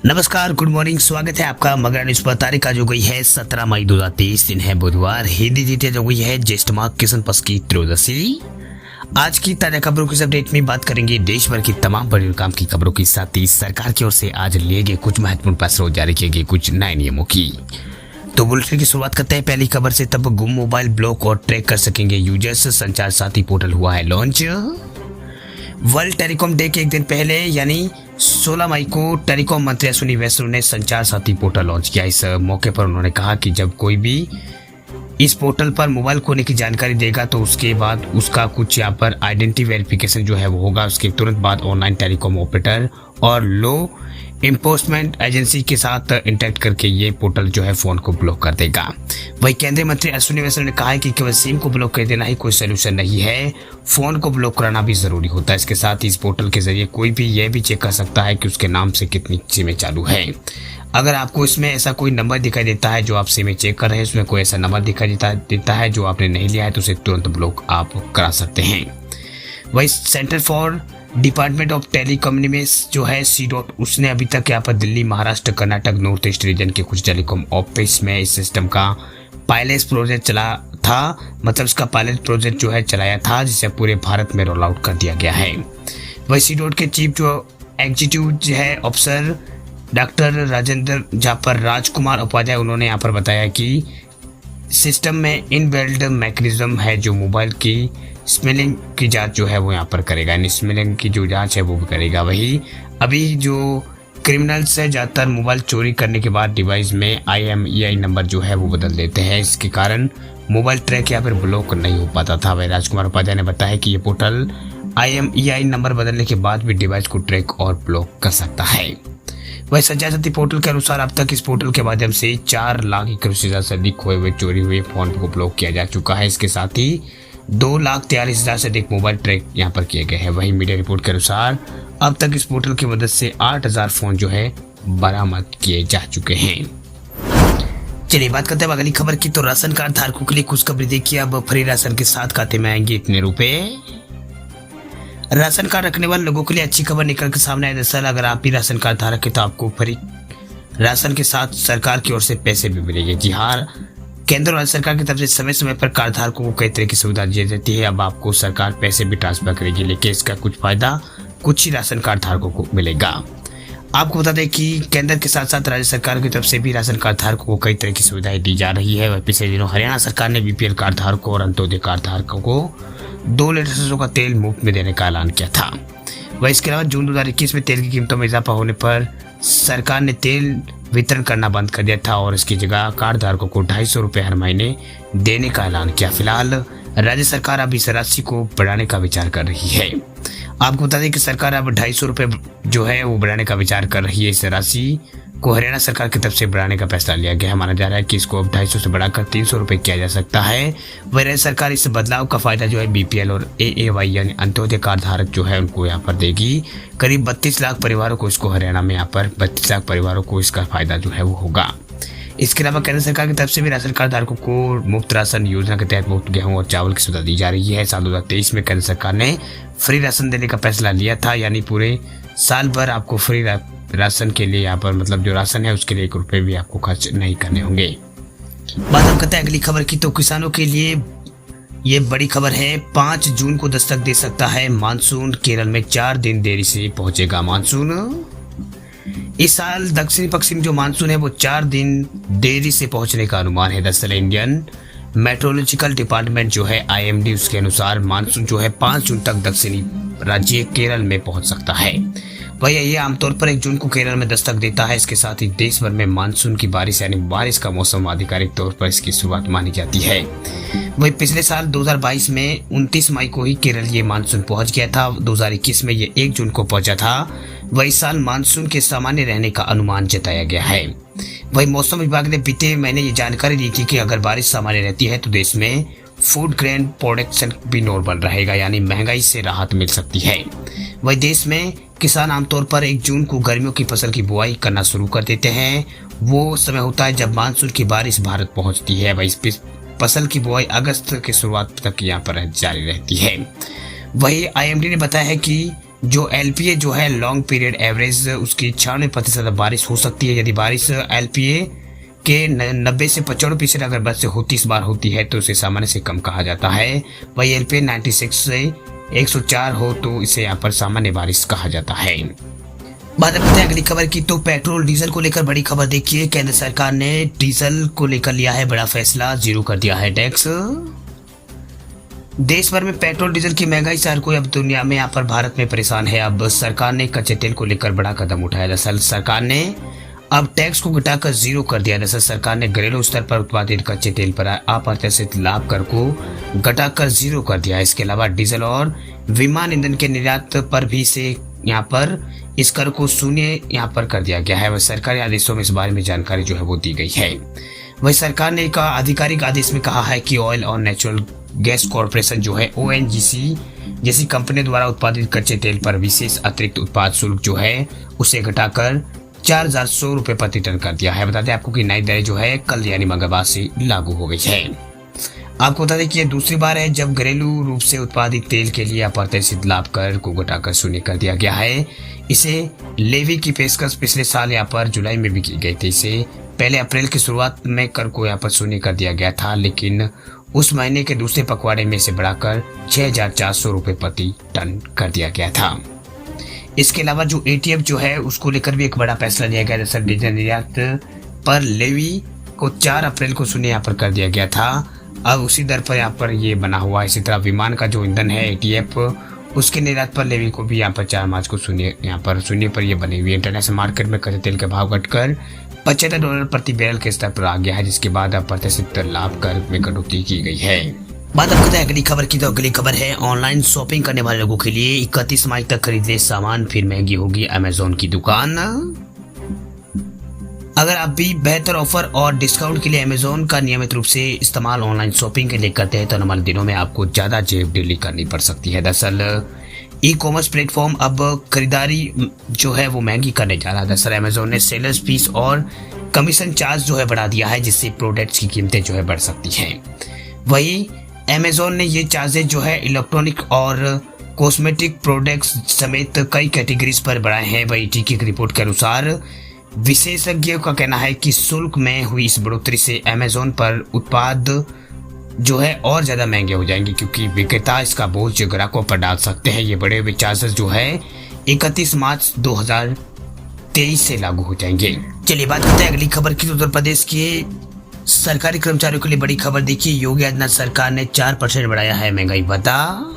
नमस्कार, good morning. स्वागत है आपका मगरा न्यूज पर। तारीख आज हो गई है 17 मई 2023, दिन है बुधवार। हिंदी तिथि हो गई है ज्येष्ठ माह किशन पक्ष की त्रयोदशी। आज की ताजा खबरों की अपडेट में बात करेंगे देश भर की तमाम बड़ी काम की खबरों के साथ ही सरकार की ओर से आज लिए गए कुछ महत्वपूर्ण फैसलों, जारी किए गए कुछ नए नियमों की। तो बुलेटिन की शुरुआत करते हैं पहली खबर से। तब गुम मोबाइल ब्लॉक और ट्रैक कर सकेंगे यूजर्स। संचार साथी पोर्टल हुआ है लॉन्च। वर्ल्ड टेलीकॉम डे के एक दिन पहले यानी 16 मई को टेलीकॉम मंत्री अश्विनी वैष्णव ने संचार साथी पोर्टल लॉन्च किया। इस मौके पर उन्होंने कहा कि जब कोई भी इस पोर्टल पर मोबाइल खोने की जानकारी देगा तो उसके बाद उसका कुछ यहाँ पर आइडेंटिटी वेरिफिकेशन जो है वो होगा। उसके तुरंत बाद ऑनलाइन टेलीकॉम ऑपरेटर और लो एनफोर्समेंट एजेंसी के साथ इंटरेक्ट करके ये पोर्टल जो है फोन को ब्लॉक कर देगा। वही केंद्रीय मंत्री अश्विनी वैष्णव ने कहा है कि केवल सिम को ब्लॉक कर देना ही कोई सोल्यूशन नहीं है, फोन को ब्लॉक कराना भी जरूरी होता है। इसके साथ ही इस पोर्टल के जरिए कोई भी यह भी चेक कर सकता है कि उसके नाम से कितनी सिमें चालू है। अगर आपको इसमें ऐसा कोई नंबर दिखाई देता है जो आप सिमें चेक कर रहे हैं, उसमें कोई ऐसा नंबर दिखाई देता है जो आपने नहीं लिया है, तो उसे तुरंत ब्लॉक आप करा सकते हैं। वही centre for department of telecommunication जो है C., उसने अभी तक यहाँ पर Delhi, Maharashtra, Karnataka, north east region के कुछ टेलीकॉम ऑफिस में इस सिस्टम का पायलट प्रोजेक्ट चला था। मतलब इसका पायलट प्रोजेक्ट जो है चलाया था, जिसे पूरे भारत में रोल आउट कर दिया गया है। वही C., के चीफ जो एग्जीक्यूटिव है ऑफिसर डॉक्टर राजेंद्र जापर राजकुमार उपाध्याय, उन्होंने यहाँ पर बताया कि सिस्टम में इनबिल्ट मैकेनिज्म है जो मोबाइल की स्मेलिंग की जांच जो है वो यहाँ पर करेगा, यानी स्मेलिंग की जो जांच है वो भी करेगा। वही अभी जो क्रिमिनल्स है ज़्यादातर मोबाइल चोरी करने के बाद डिवाइस में IMEI नंबर जो है वो बदल देते हैं, इसके कारण मोबाइल ट्रैक या फिर ब्लॉक नहीं हो पाता था। वही राजकुमार उपाध्याय ने बताया कि ये पोर्टल IMEI नंबर बदलने के बाद भी डिवाइस को ट्रैक और ब्लॉक कर सकता है। वही संचार साथी पोर्टल के अनुसार अब तक इस पोर्टल के माध्यम से 4 लाख से अधिक खोए हुए चोरी हुए फोन को ब्लॉक किया जा चुका है। इसके साथ ही 2,43,000 से अधिक मोबाइल ट्रैक यहाँ पर किए गए हैं। वही मीडिया रिपोर्ट के अनुसार अब तक इस पोर्टल की मदद से 8,000 फोन जो है बरामद किए जा चुके हैं। चलिए बात करते हैं अगली खबर की। तो राशन कार्ड धारकों के लिए खुशखबरी देखिए, अब फ्री राशन के साथ खाते में आएंगे इतने रुपए। राशन कार्ड रखने वाले लोगों के लिए अच्छी खबर निकल के सामने आई। दरअसल अगर आप भी राशन कार्ड धारक है तो आपको फ्री राशन के साथ सरकार की ओर से पैसे भी मिलेंगे। जी हाँ, केंद्र और राज्य सरकार की तरफ से समय समय पर कार्ड धारकों को कई तरह की सुविधा दी जाती है। अब आपको सरकार पैसे भी ट्रांसफर करेगी, लेकिन इसका कुछ फायदा कुछ ही राशन कार्ड धारकों को मिलेगा। आपको बता दें कि केंद्र के साथ साथ राज्य सरकार की तरफ से भी राशन कार्ड धारकों को कई तरह की सुविधाएं दी जा रही है। पिछले दिनों हरियाणा सरकार ने BPL कार्ड धारकों और अंत्योदय कार्ड धारकों को 2 लीटर सरसों का तेल मुफ्त में देने का ऐलान किया था। वह इसके अलावा जून 2021 में तेल की कीमतों में इजाफा होने पर सरकार ने तेल वितरण करना बंद कर दिया था और इसकी जगह कार्ड धारकों को 250 रुपये हर महीने देने का ऐलान किया। फिलहाल राज्य सरकार अब इस राशि को बढ़ाने का विचार कर रही है। आपको बता दें कि सरकार अब 250 रुपये जो है वो बढ़ाने का विचार कर रही है। इस राशि को हरियाणा सरकार की तरफ से बढ़ाने का फैसला लिया गया है। माना जा रहा है कि इसको अब 250 से बढ़ाकर 300 रुपये किया जा सकता है। वह राज्य सरकार इस बदलाव का फायदा जो है BPL और AAY यानी अंत्योदय कार्ड धारक जो है उनको यहाँ पर देगी। करीब 32 लाख परिवारों को इसको हरियाणा में यहाँ पर 32 लाख परिवारों को इसका फायदा जो है वो होगा। इसके अलावा केंद्र सरकार की तरफ से भी राशन कार्ड धारकों को मुफ्त राशन योजना के तहत मुफ्त गेहूं और चावल की सुविधा दी जा रही है। साल 2023 में केंद्र सरकार ने फ्री राशन देने का फैसला लिया था, यानी पूरे साल भर आपको फ्री राशन के लिए यहाँ पर मतलब जो राशन है उसके लिए 1 रुपये भी आपको खर्च नहीं करने होंगे। बात हम करते हैं अगली खबर की। तो किसानों के लिए ये बड़ी खबर है। 5 जून को दस्तक दे सकता है मानसून। केरल में 4 दिन देरी से पहुंचेगा मानसून। इस साल दक्षिणी पश्चिम जो मानसून है वो 4 दिन देरी से पहुंचने का अनुमान है। दरअसल इंडियन मेट्रोलॉजिकल डिपार्टमेंट जो है IMD, उसके अनुसार मानसून जो है 5 जून तक दक्षिणी राज्य केरल में पहुंच सकता है। वही ये आमतौर पर 1 जून को केरल में दस्तक देता है। इसके साथ ही देश भर में मानसून की बारिश यानी बारिश का मौसम आधिकारिक तौर पर इसकी शुरुआत मानी जाती है। वही पिछले साल 2022 में 29 मई को ही केरल ये मानसून पहुंच गया था। 2021 में ये 1 जून को पहुंचा था। वही साल मानसून के सामान्य रहने का अनुमान जताया गया है। वही मौसम विभाग ने बीते महीने ये जानकारी दी थी कि अगर बारिश सामान्य रहती है तो देश में फूड ग्रेन प्रोडक्शन भी नॉर्मल रहेगा, यानी महंगाई से राहत मिल सकती है। वही देश में किसान आमतौर पर 1 जून को गर्मियों की फसल की बुआई करना शुरू कर देते हैं। वो समय होता है जब मानसून की बारिश भारत पहुंचती है। वही फसल की बुआई अगस्त के शुरुआत तक यहाँ पर जारी रहती है। वही IMD ने बताया है कि जो एलपीए जो है लॉन्ग पीरियड एवरेज उसकी 96% बारिश हो सकती है। यदि बारिश एलपीए के 90 से 95% अगर बस से होती इस बार होती है तो उसे सामान्य से कम कहा जाता है। वही एलपीए 96 से 104 हो तो इसे यहाँ पर सामान्य बारिश कहा जाता है। बात करते हैं अगली खबर की, तो पेट्रोल डीजल को लेकर बड़ी खबर देखिए। केंद्र सरकार ने डीजल को लेकर लिया है बड़ा फैसला, जीरो कर दिया है टैक्स। देश भर में पेट्रोल डीजल की महंगाई से हर कोई अब दुनिया में यहाँ पर भारत में परेशान है। अब सरकार ने कच्चे तेल को लेकर बड़ा कदम उठाया। दरअसल सरकार ने अब टैक्स को घटाकर जीरो कर दिया। दरअसल सरकार ने घरेलू स्तर पर उत्पादित कच्चे तेल पर अप्रत्याशित लाभ कर को घटाकर जीरो कर दिया। इसके अलावा डीजल और विमान ईंधन के निर्यात पर भी से यहाँ पर इस कर को शून्य यहाँ पर कर दिया गया है। वह सरकारी आदेशों में इस बारे में जानकारी जो है वो दी गई है। वही सरकार ने एक आधिकारिक आदेश में कहा है कि ऑयल और नेचुरल गैस कॉरपोरेशन जो है ओएनजीसी जैसी कंपनी द्वारा उत्पादित कच्चे तेल पर विशेष अतिरिक्त उत्पाद शुल्क जो है उसे घटाकर 4100 रुपये प्रति टन कर दिया है। बता दें आपको कि नई दरें जो है कल यानी मंगलवार से लागू हो गई है। आपको बता दें कि यह दूसरी बार है जब घरेलू रूप से उत्पादित तेल के लिए अप्रत्याशित लाभ कर को घटाकर शून्य कर दिया गया है। इसे लेवी की पेशकश पिछले साल यहाँ पर जुलाई में भी की गई थी। इसे पहले अप्रैल की शुरुआत में कर को यहाँ पर शून्य कर दिया गया था, लेकिन उस महीने के दूसरे पखवाड़े में इसे बढ़ाकर 6400 रुपये प्रति टन कर दिया गया था। इसके अलावा जो एटीएफ जो है उसको लेकर भी एक बड़ा फैसला लिया गया। दरअसल डीजल निर्यात पर लेवी को 4 अप्रैल को शून्य यहाँ पर कर दिया गया था। अब उसी दर पर यहाँ पर ये बना हुआ है। इसी तरह विमान का जो ईंधन है एटीएफ उसके निर्यात पर लेवी को भी यहाँ पर 4 मार्च को शून्य यहाँ पर शून्य पर ये बनी हुई है। इंटरनेशनल मार्केट में कच्चे तेल के भाव घटकर $75 प्रति बैरल के स्तर पर आ गया है, जिसके बाद अप्रत्याशित लाभ कर में कटौती की गई है। बात अब करते हैं अगली खबर की, तो अगली खबर है ऑनलाइन शॉपिंग करने वाले लोगों के लिए 31 मई तक खरीदे सामान फिर महंगी होगी अमेजोन की दुकान। अगर आप भी बेहतर ऑफर और डिस्काउंट के लिए अमेजोन का नियमित रूप से इस्तेमाल ऑनलाइन शॉपिंग के लिए करते हैं तो आने वाले दिनों में आपको ज्यादा जेब ढीली करनी पड़ सकती है। दरअसल ई कॉमर्स प्लेटफॉर्म अब खरीदारी जो है वो महंगी करने जा रहा है। दरअसल अमेजोन ने सेलर्स फीस और कमीशन चार्ज जो है बढ़ा दिया है, जिससे प्रोडक्ट्स की कीमतें जो है बढ़ सकती हैं। वही अमेजोन ने ये चार्जेस जो है इलेक्ट्रॉनिक और कॉस्मेटिक प्रोडक्ट्स समेत कई कैटेगरीज पर बढ़ाए हैं। वही टीकी की रिपोर्ट के अनुसार विशेषज्ञों का कहना है कि शुल्क में हुई इस बढ़ोतरी से अमेजोन पर उत्पाद जो है और ज्यादा महंगे हो जाएंगे, क्योंकि विक्रेता इसका बोझ ग्राहकों पर डाल सकते हैं। ये बड़े हुए चार्जेस जो है 31 मार्च 2023 से लागू हो जाएंगे। चलिए बात करते हैं अगली खबर की। उत्तर प्रदेश के सरकारी कर्मचारियों के लिए बड़ी खबर देखिए। योगी आदित्यनाथ सरकार ने 4% बढ़ाया है महंगाई भत्ता।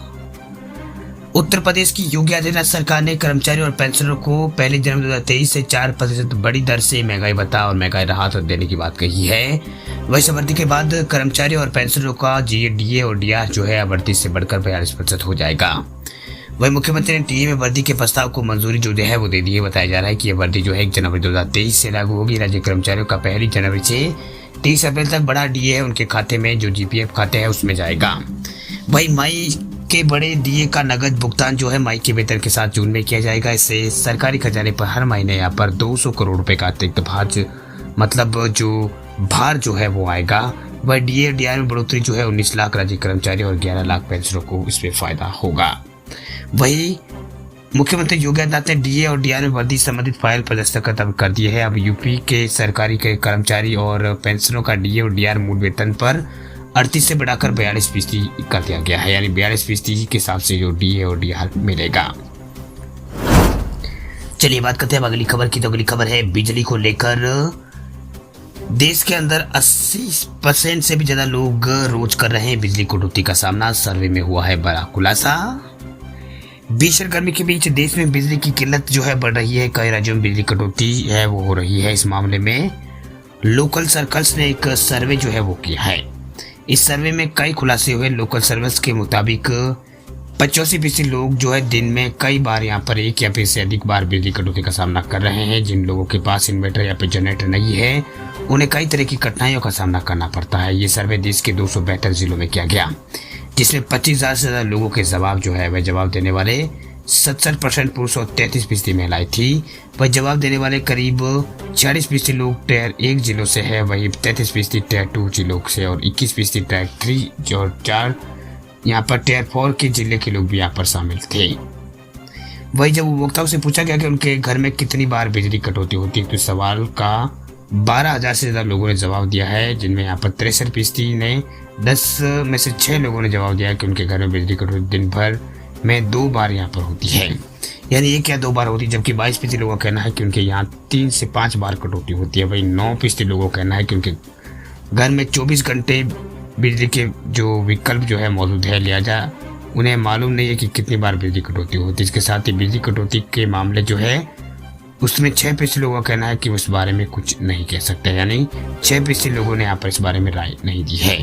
उत्तर प्रदेश की योगी आदित्यनाथ सरकार ने कर्मचारियों और पेंशनरों को 1 जनवरी 2023 से 4% बड़ी दर से महंगाई भत्ता और महंगाई राहत देने की बात कही है। वैसे वृद्धि के बाद कर्मचारियों और पेंशनरों का डीए और डीआर जो है वृद्धि से बढ़कर 42% हो जाएगा। वही मुख्यमंत्री ने डीए में वृद्धि के प्रस्ताव को मंजूरी जो है वो दे दी है। बताया जा रहा है कि यह वृद्धि जो है 1 जनवरी 2023 से लागू होगी। राज्य कर्मचारियों का 1 जनवरी से 30 अप्रैल तक बड़ा डीए है उनके खाते में जो जीपीएफ खाते हैं उसमें जाएगा। वही मई के बड़े डीए का नगद भुगतान जो है मई के वेतन के साथ जून में किया जाएगा। इससे सरकारी खजाने पर हर महीने यहाँ पर 200 करोड़ रुपए का अतिरिक्त भार जो है वो आएगा। वह डीए डीआर में बढ़ोतरी जो है 19 लाख राज्य कर्मचारी और 11 लाख पेंशनरों को इसमें फायदा होगा। वही मुख्यमंत्री योगी आदित्यनाथ ने डीए और डीआर में वृद्धि संबंधित फाइल पर दस्तखत अब कर दिए हैं। अब यूपी के सरकारी के कर्मचारी और पेंशनरों का डीए और डीआर मूल वेतन पर 38 से बढ़ाकर 42% कर दिया गया है, यानी 42% के हिसाब से जो डीए और डीआर मिलेगा। चलिए बात करते हैं अगली खबर की। तो अगली खबर है बिजली को लेकर। देश के अंदर 80% से भी ज्यादा लोग रोज कर रहे हैं बिजली कटौती का सामना। सर्वे में हुआ है बड़ा खुलासा। भीषण गर्मी के बीच देश में बिजली की किल्लत जो है बढ़ रही है। कई राज्यों में बिजली कटौती है वो हो रही है। इस मामले में लोकल सर्कल्स ने एक सर्वे जो है वो किया है। इस सर्वे में कई खुलासे हुए। लोकल सर्कल्स के मुताबिक 85% लोग जो है दिन में कई बार यहाँ पर एक या फिर से अधिक बार बिजली कटौती का सामना कर रहे हैं। जिन लोगों के पास इन्वर्टर या फिर जनरेटर नहीं है उन्हें कई तरह की कठिनाइयों का सामना करना पड़ता है। ये सर्वे देश के 272 जिलों में किया गया, जिसमें 25,000 से ज्यादा लोगों के जवाब जो है वह जवाब देने वाले 70% पुरुष और 33% महिलाएं थी। वह जवाब देने वाले करीब 40% लोग टियर 1 जिलों से है, वही 33% टियर 2 जिलों से और 21% टियर 3 और 4 यहाँ पर टियर 4 के जिले के लोग भी यहाँ पर शामिल थे। वही जब उपभोक्ताओं से पूछा गया कि उनके घर में कितनी बार बिजली कटौती होती है, तो इस सवाल का 12,000 से ज़्यादा लोगों ने जवाब दिया है, जिनमें यहाँ पर 63% ने 10 में से 6 लोगों ने जवाब दिया है कि उनके घर में बिजली कटौती दिन भर में 2 बार यहाँ पर होती है, यानी 1 या 2 बार होती है। जबकि 22% लोगों का कहना है कि उनके यहाँ 3 से 5 बार कटौती होती है। वही 9% लोगों का कहना है कि उनके घर में 24 घंटे बिजली के जो विकल्प जो है मौजूद है, लिहाजा उन्हें मालूम नहीं है कि कितनी बार बिजली कटौती होती है। इसके साथ ही बिजली कटौती के मामले जो है उसमें 6% लोगों का कहना है कि उस बारे में कुछ नहीं कह सकते, यानी 6% लोगों ने यहाँ पर इस बारे में राय नहीं दी है।